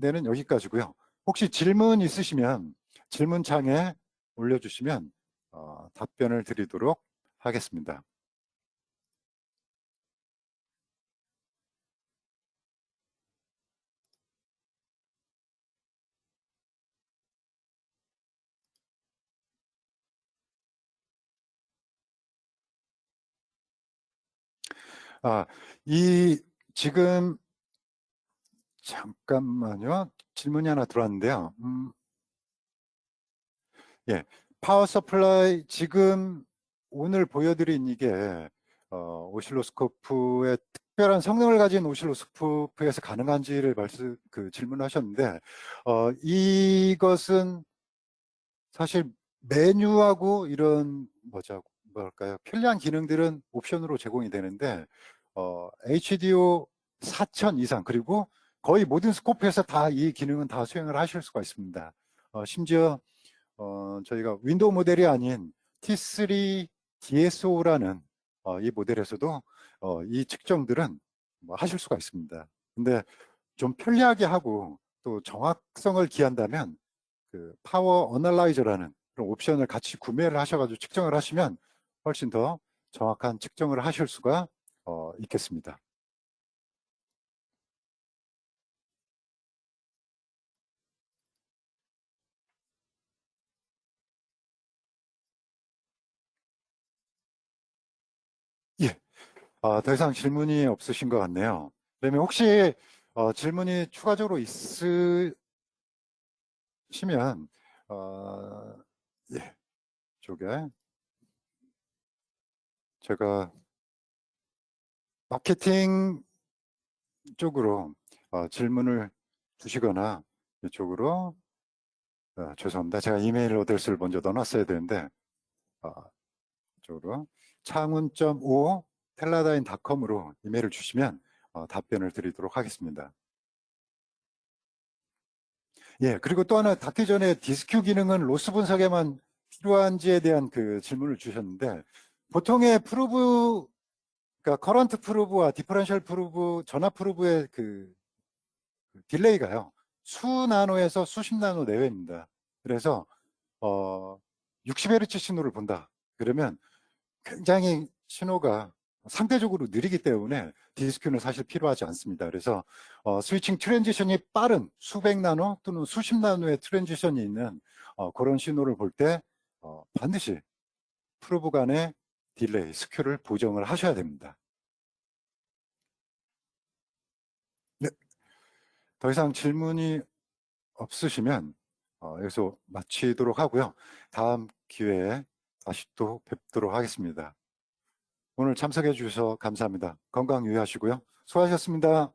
데는 여기까지고요. 혹시 질문 있으시면 질문창에 올려주시면 답변을 드리도록 하겠습니다. 지금 잠깐만요. 질문이 하나 들어왔는데요. 예, 파워 서플라이 지금 오늘 보여드린 이게 오실로스코프의 특별한 성능을 가진 오실로스코프에서 가능한지를 질문하셨는데, 이것은 사실 메뉴하고 이런 뭐랄까요, 편리한 기능들은 옵션으로 제공이 되는데, HDO 4000 이상, 그리고 거의 모든 스코프에서 다 이 기능은 다 수행을 하실 수가 있습니다. 심지어 저희가 윈도우 모델이 아닌 T3 DSO라는 이 모델에서도 이 측정들은 뭐 하실 수가 있습니다. 근데 좀 편리하게 하고 또 정확성을 기한다면 그 파워 어널라이저라는 그런 옵션을 같이 구매를 하셔가지고 측정을 하시면 훨씬 더 정확한 측정을 하실 수가 있겠습니다. 예, 더 이상 질문이 없으신 것 같네요. 그러면 혹시 질문이 추가적으로 있으시면 예, 쪽에 제가 마케팅 쪽으로 질문을 주시거나 이쪽으로 죄송합니다. 제가 이메일 어드레스를 먼저 넣어놨어야 되는데 이쪽으로 창훈.5 텔라다인닷컴으로 이메일을 주시면 답변을 드리도록 하겠습니다. 예, 그리고 또 하나 닫기 전에 디스큐 기능은 로스 분석에만 필요한지에 대한 그 질문을 주셨는데, 보통의 프루브, 그러니까 커런트 프루브와 디퍼런셜 프루브, 전압 프루브의 그 딜레이가요, 수 나노에서 수십 나노 내외입니다. 그래서 60Hz 신호를 본다. 그러면 굉장히 신호가 상대적으로 느리기 때문에 디스큐는 사실 필요하지 않습니다. 그래서 스위칭 트랜지션이 빠른 수백 나노 또는 수십 나노의 트랜지션이 있는 그런 신호를 볼 때 반드시 프로브 간의 딜레이, 스큐를 보정을 하셔야 됩니다. 네, 더 이상 질문이 없으시면 여기서 마치도록 하고요. 다음 기회에 다시 또 뵙도록 하겠습니다. 오늘 참석해 주셔서 감사합니다. 건강 유의하시고요. 수고하셨습니다.